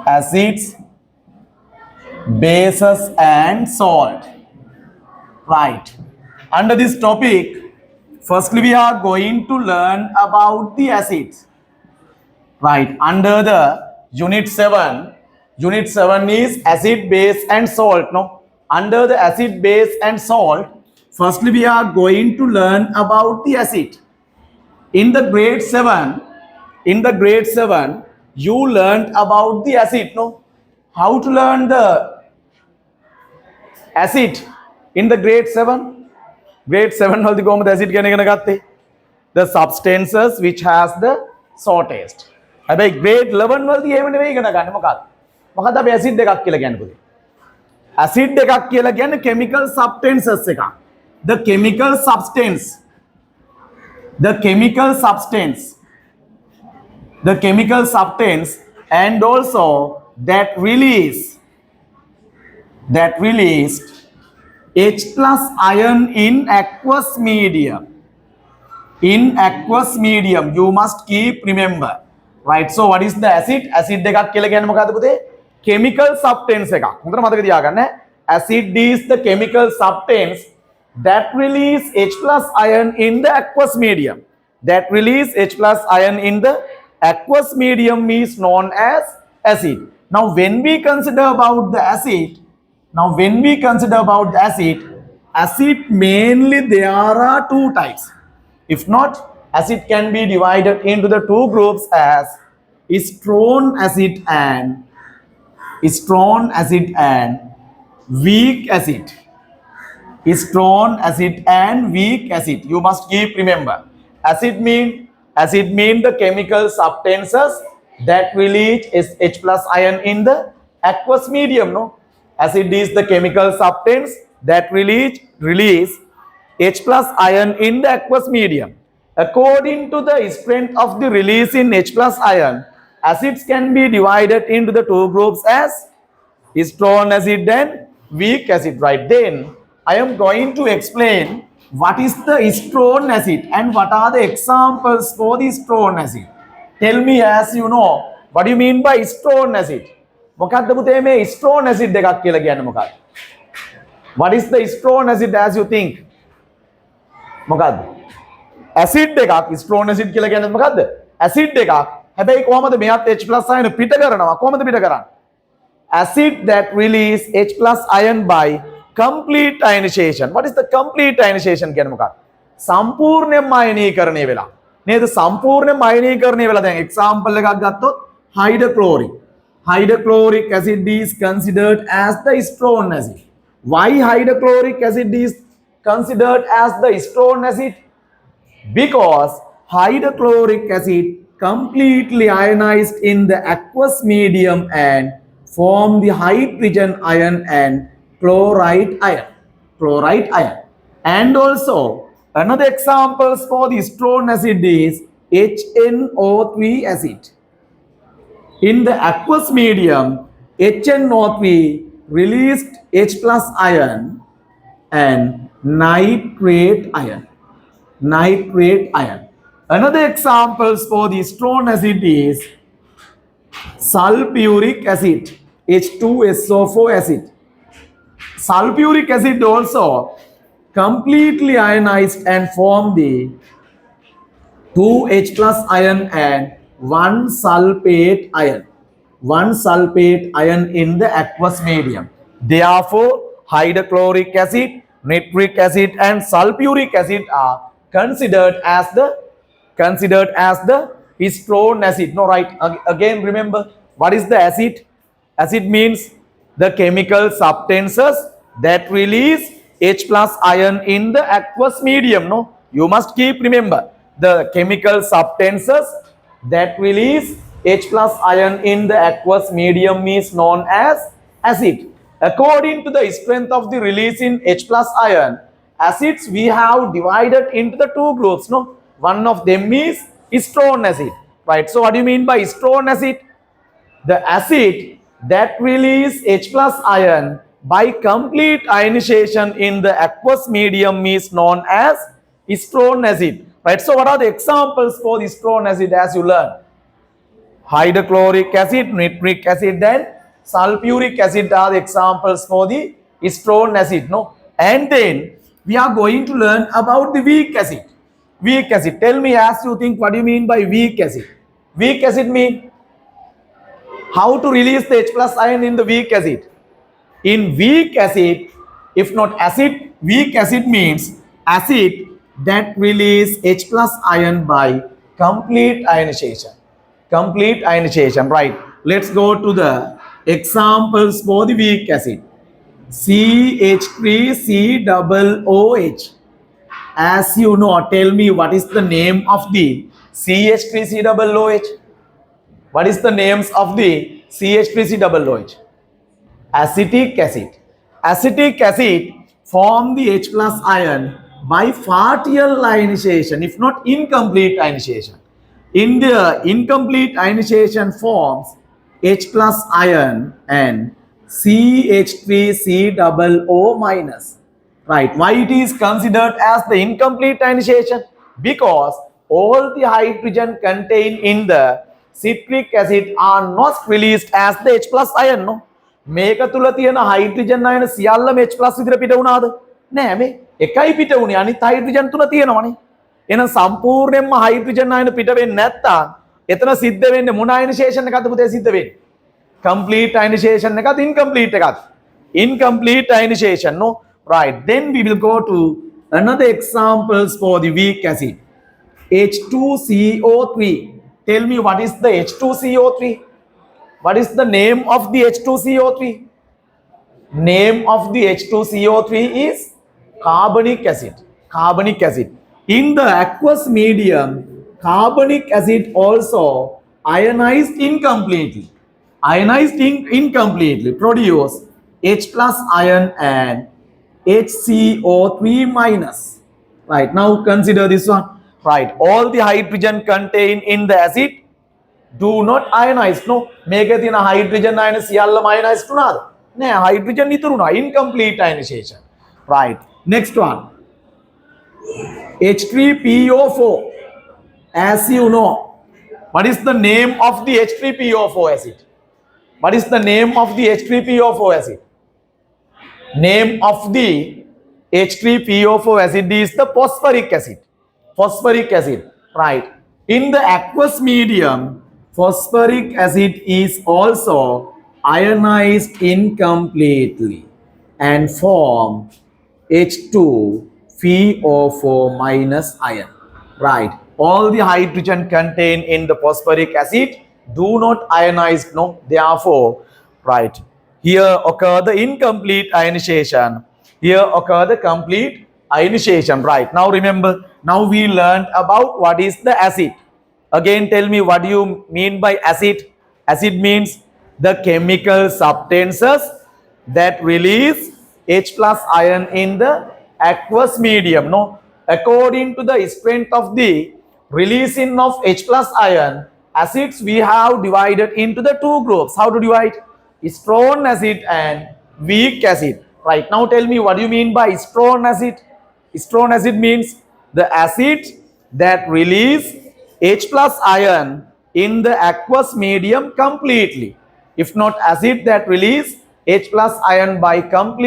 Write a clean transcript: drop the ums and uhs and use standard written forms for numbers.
acids, bases and salt. Right. Under this topic, firstly we are going to learn about the acids. Right. Under the unit 7 is acid, base and salt. No. Under the acid, base and salt, firstly we are going to learn about the acid. In the grade 7, you learned about the acid. No. How to learn the acid in the grade 7? Grade 7 වලදී කොහොමද acid ගැන ඉගෙන ගත්තේ? The substances which has the sour taste. හැබැයි grade 11 වලදී එහෙම නෙවෙයි ඉගෙන ගන්න. මොකක්ද? මොකද අපි acid එකක් කියලා කියන්නේ පුතේ. acid එකක් කියලා කියන්නේ chemical substances එකක්. The chemical substance and also that released H plus ion in aqueous medium. You must keep remember. Right. So what is the acid? Acid එකක් කියලා කියන්නේ මොකද්ද පුතේ? Chemical substance එකක්. හොඳට මතක තියාගන්න. Acid is the chemical substance that release H plus ion in the aqueous medium. That release H plus ion in the aqueous medium is known as acid. Now when we consider about the acid, acid mainly there are two types. If not, acid can be divided into the two groups as strong acid and weak acid. Strong acid and weak acid. You must keep remember. Acid mean the chemical substances that release H plus ion in the aqueous medium. No, acid is the chemical substance that release H plus ion in the aqueous medium. According to the strength of the release in H plus ion, acids can be divided into the two groups as strong acid and weak acid. Right, then I am going to explain what is the strong acid and what are the examples for the strong acid. Tell me, as you know, what do you mean by strong acid? මොකක්ද පුතේ මේ strong acid එකක් කියලා කියන්නේ මොකක්ද? What is the strong acid as you think? මොකක්ද? acid එකක් strong acid කියලා කියන්නේ මොකක්ද? acid එකක්. හැබැයි කොහමද මෙයාත් H+ ion පිට කරනවා? කොහමද පිට කරන්නේ? Acid that release H+ ion by complete ionization. What is the complete ionization කියන්නේ මොකක්ද? සම්පූර්ණයෙන්ම අයනීකරණය වෙලා. නේද? සම්පූර්ණයෙන්ම අයනීකරණය වෙලා. දැන් example එකක් ගත්තොත් hydrochloric acid is considered as the strong acid. Why hydrochloric acid is considered as the strong acid? Because hydrochloric acid completely ionized in the aqueous medium and form the hydrogen ion and chloride ion. And also another examples for the strong acid is HNO3 acid. In the aqueous medium, HNO3 released H plus ion and nitrate ion. Another examples for the strong acid is sulfuric acid, H2SO4 acid. Sulfuric acid also completely ionized and form the 2H plus ion and 1 sulfate ion in the aqueous medium. Therefore, hydrochloric acid, nitric acid and sulfuric acid are considered as the strong acid. No, right? Again, remember, what is the acid? Acid means the chemical substances that release H plus ion in the aqueous medium. No, you must keep remember the chemical substances that release H plus ion in the aqueous medium is known as acid. According to the strength of the release in H plus ion, acids we have divided into the two groups. No, one of them is strong acid. Right. So what do you mean by strong acid? The acid that release H plus ion by complete ionization in the aqueous medium is known as strong acid. Right. So what are the examples for the strong acid as you learn? hydrochloric acid, nitric acid, and sulfuric acid are the examples for the strong acid. No, and then we are going to learn about the weak acid. Weak acid. Tell me as you think, what do you mean by weak acid? Weak acid mean how to release the H plus ion in the weak acid. In weak acid, if not acid, weak acid means acid that release H plus ion by complete ionization. Complete ionization, right? Let's go to the examples for the weak acid. CH3COOH. As you know, tell me what is the name of the CH3COOH? What is the names of the CH3COOH? Acetic acid. Acetic acid form the H plus ion by partial ionization, if not incomplete ionization. In the incomplete ionization forms H plus ion and CH3COO minus. Right. Why it is considered as the incomplete ionization? Because all the hydrogen contained in the citric acid are not released as the H plus ion. No. මේක තුල තියෙන hydrogen අයන සියල්ලම H+ විතර පිට වුණාද? නෑ මේ එකයි පිට වුණේ අනිත් හයිඩ්‍රජන් තුන තියෙනවනේ. එහෙනම් සම්පූර්ණයෙන්ම හයිඩ්‍රජන් අයන පිට වෙන්නේ නැත්තම් එතන සිද්ධ වෙන්නේ මොන අයනයිසේෂන් එකක්ද පුතේ සිද්ධ වෙන්නේ? complete ionization එකත් incomplete එකත්? incomplete ionization. No, right. Then we will go to another examples for the weak acid. H2CO3. Tell me what is the H2CO3? What is the name of the H2CO3? Name of the H2CO3 is carbonic acid. Carbonic acid. In the aqueous medium, carbonic acid also ionized incompletely. Ionized incompletely produce H plus ion and HCO3 minus. Right, now consider this one. Right, all the hydrogen contained in the acid do not ionize. No, මේකේ තියෙන hydrogen ion සියල්ලම ionized වුණාද? නෑ, hydrogen ඉතුරු වුණා. Incomplete ionization. Right, next one. H3PO4. As you know, what is the name of the H3PO4 acid? What is the name of the H3PO4 acid? Name of the H3PO4 acid is the phosphoric acid. Phosphoric acid, right? In the aqueous medium, phosphoric acid is also ionized incompletely and form H2PO4 minus ion. Right. All the hydrogen contained in the phosphoric acid do not ionize. No, therefore, right. Here occur the incomplete ionization. Here occur the complete ionization. Right. Now remember, now we learned about what is the acid. Again, tell me what do you mean by acid? Acid means the chemical substances that release H plus ion in the aqueous medium. No, according to the strength of the releasing of H plus ion, acids we have divided into the two groups. How to divide? Strong acid and weak acid. Right, now tell me what do you mean by strong acid? Strong acid means the acid that release H plus ion in the aqueous medium completely. If not acid that release H plus ion by complete